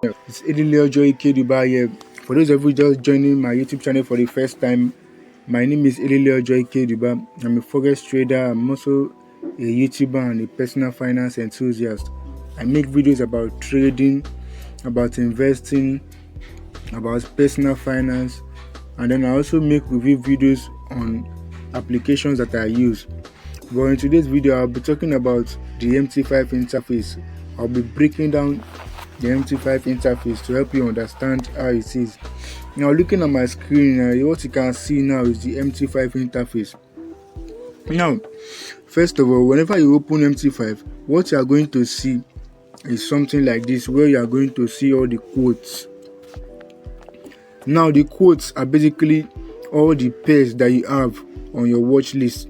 It's Ililiojo Ikeduba here. For those of you just joining my YouTube channel for the first time, my name is Ililiojo Ikeduba. I'm a forex trader. I'm also a YouTuber and a personal finance enthusiast. I make videos about trading, about investing, about personal finance, and then I also make review videos on applications that I use. But in today's video, I'll be talking about the MT5 interface. I'll be breaking down the MT5 interface to help you understand how it is. Now, looking at my screen, what you can see now is the MT5 interface. Now, first of all, whenever you open MT5, what you are going to see is something like this, where you are going to see all the quotes. Now, the quotes are basically all the pairs that you have on your watch list.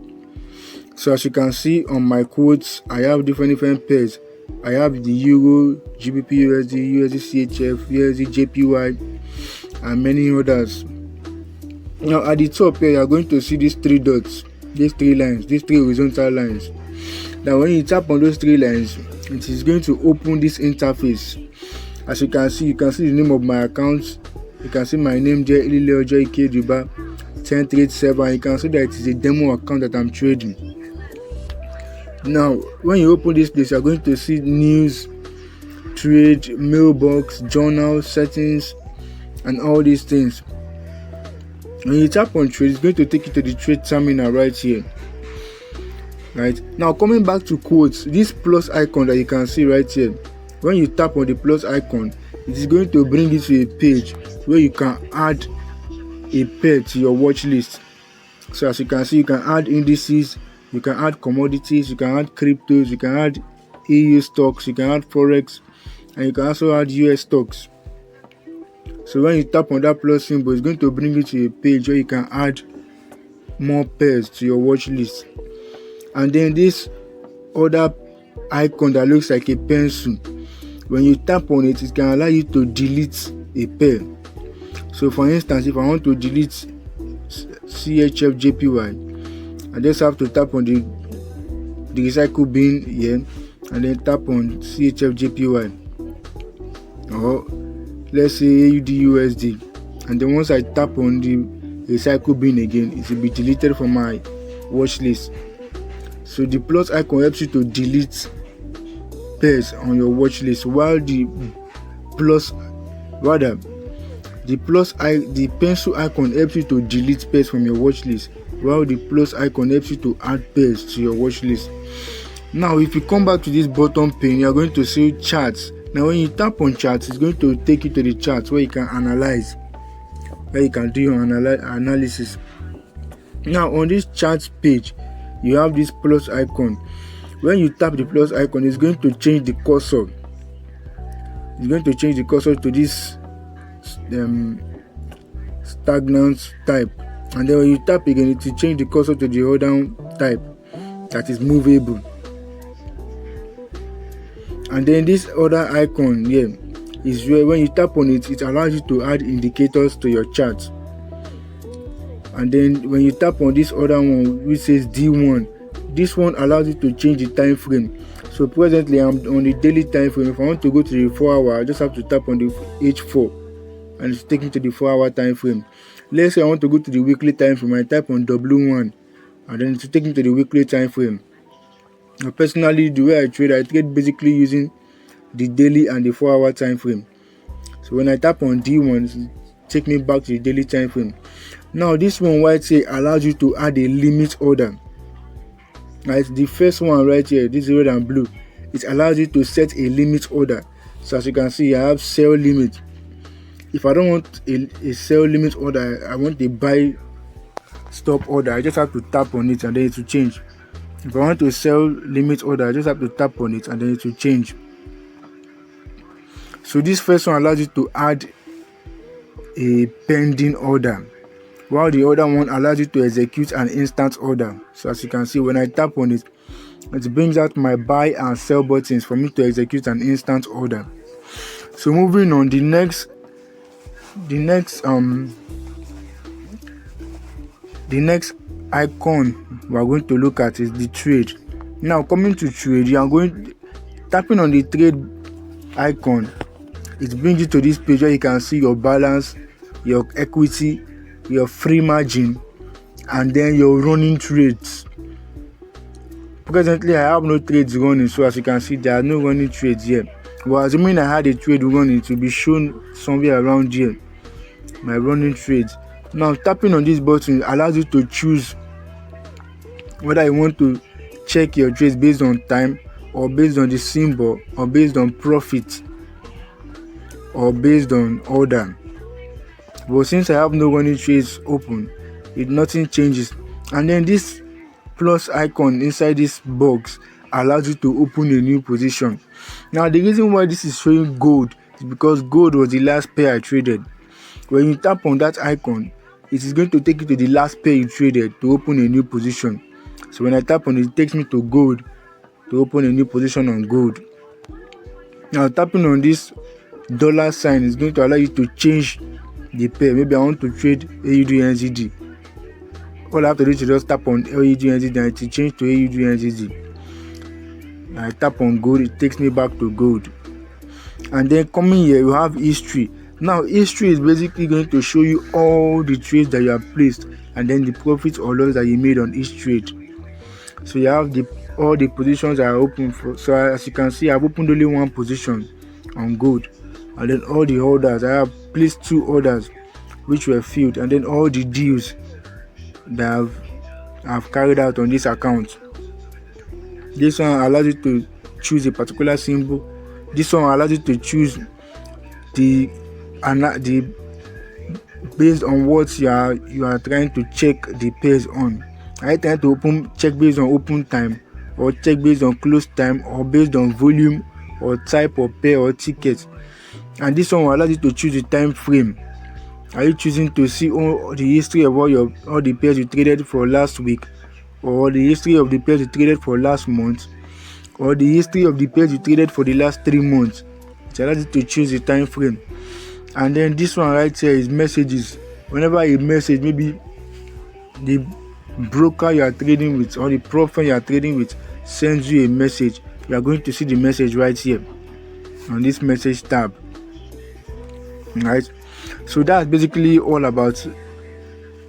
So as you can see on my quotes, I have different pairs. I have the Euro, GBP USD, USD CHF, USD JPY, and many others. Now at the top here, you are going to see these three dots, these three lines, these three horizontal lines. Now when you tap on those three lines, it is going to open this interface. As you can see the name of my account. You can see my name there, Ililiojo Ikeduba 1037. You can see that it is a demo account that I'm trading. Now, when you open this place, you are going to see news, trade, mailbox, journal, settings, and all these things. When you tap on trade, it's going to take you to the trade terminal right here. Right now, coming back to quotes, this plus icon that you can see right here, when you tap on the plus icon, it is going to bring you to a page where you can add a pair to your watch list. So as you can see, you can add indices, you can add commodities, you can add cryptos, you can add EU stocks, you can add forex, and you can also add US stocks. So when you tap on that plus symbol, it's going to bring you to a page where you can add more pairs to your watch list. And then this other icon that looks like a pencil, when you tap on it, it can allow you to delete a pair. So for instance, if I want to delete CHF JPY, I just have to tap on the recycle bin here and then tap on CHF JPY, or let's say AUD USD, and then once I tap on the recycle bin again, it will be deleted from my watch list. So the plus icon helps you to delete pairs on your watch list, while the pencil icon helps you to delete pairs from your watch list, while the plus icon helps you to add pairs to your watch list. Now if you come back to this bottom pane, you are going to see charts. Now when you tap on charts, it's going to take you to the charts where you can analyze, where you can do your analysis. Now on this charts page, you have this plus icon. When you tap the plus icon, it's going to change the cursor. It's going to change the cursor to this stagnant type, and then when you tap again, it will change the cursor to the other type that is movable. And then this other icon here is where when you tap on it, it allows you to add indicators to your chart. And then when you tap on this other one which says D1, this one allows you to change the time frame. So presently I'm on the daily time frame. If I want to go to the 4 hour, I just have to tap on the H4 and it's taking to the 4 hour time frame. Let's say I want to go to the weekly time frame, I type on W1 and then it's taking to the weekly time frame. Now personally, the way I trade basically using the daily and the 4 hour time frame. So when I tap on D1, it take me back to the daily time frame. Now this one right here allows you to add a limit order. Right, the first one right here, this red and blue, it allows you to set a limit order. So as you can see, I have sell limit. If I don't want a sell limit order, I want a buy stop order, I just have to tap on it and then it will change. If I want to sell limit order, I just have to tap on it and then it will change. So this first one allows you to add a pending order, while the other one allows you to execute an instant order. So as you can see, when I tap on it, it brings out my buy and sell buttons for me to execute an instant order. So moving on, the next icon we are going to look at is the trade. Now coming to trade, you are tapping on the trade icon it brings you to this page where you can see your balance, your equity, your free margin, and then your running trades. Presently, I have no trades running, so as you can see, there are no running trades here. But assuming I had a trade running, it will be shown somewhere around here, my running trades. Now, tapping on this button allows you to choose whether you want to check your trades based on time, or based on the symbol, or based on profit, or based on order. But since I have no running trades open, nothing changes. And then this plus icon inside this box allows you to open a new position. Now, the reason why this is showing gold is because gold was the last pair I traded. When you tap on that icon, it is going to take you to the last pair you traded to open a new position. So when I tap on it, it takes me to gold to open a new position on gold. Now, tapping on this dollar sign is going to allow you to change the pair. Maybe I want to trade AUD NZD. All I have to do is just tap on AUD NZD and it will change to AUD NZD. I tap on gold, it takes me back to gold. And then coming here, you have history. Now, history is basically going to show you all the trades that you have placed, and then the profits or loss that you made on each trade. So you have all the positions are open for. So as you can see, I've opened only one position on gold, and then all the orders, I have placed 2 orders which were filled, and then all the deals that I've carried out on this account. This one allows you to choose a particular symbol. This one allows you to choose the based on what you are trying to check the pairs on. Are you trying to check based on open time, or check based on close time, or based on volume, or type of pair, or ticket? And this one will allow you to choose the time frame. Are you choosing to see all the history of all the pairs you traded for last week, or the history of the pairs you traded for last month, or the history of the pairs you traded for the last 3 months? It allows you to choose the time frame. And then this one right here is messages. Whenever a message, maybe the broker you are trading with or the profile you are trading with sends you a message, you are going to see the message right here on this message tab. Right, so that's basically all about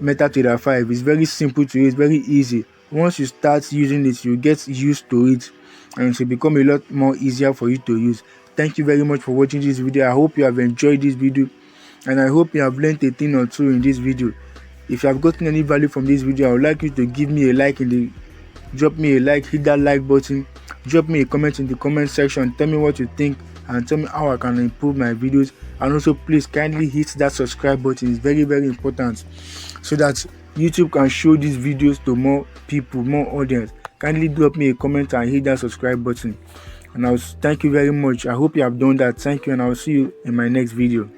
MetaTrader 5. It's very simple to use, very easy. Once you start using it, you get used to it, and it will become a lot more easier for you to use. Thank you very much for watching this video. I hope you have enjoyed this video, and I hope you have learned a thing or two in this video. If you have gotten any value from this video, I would like you to give me a like drop me a like, hit that like button, drop me a comment in the comment section, tell me what you think, and tell me how I can improve my videos. And also, please kindly hit that subscribe button. It's very, very important, so that YouTube can show these videos to more people, more audience. Kindly drop me a comment and hit that subscribe button, and I'll thank you very much. I hope you have done that. Thank you, and I'll see you in my next video.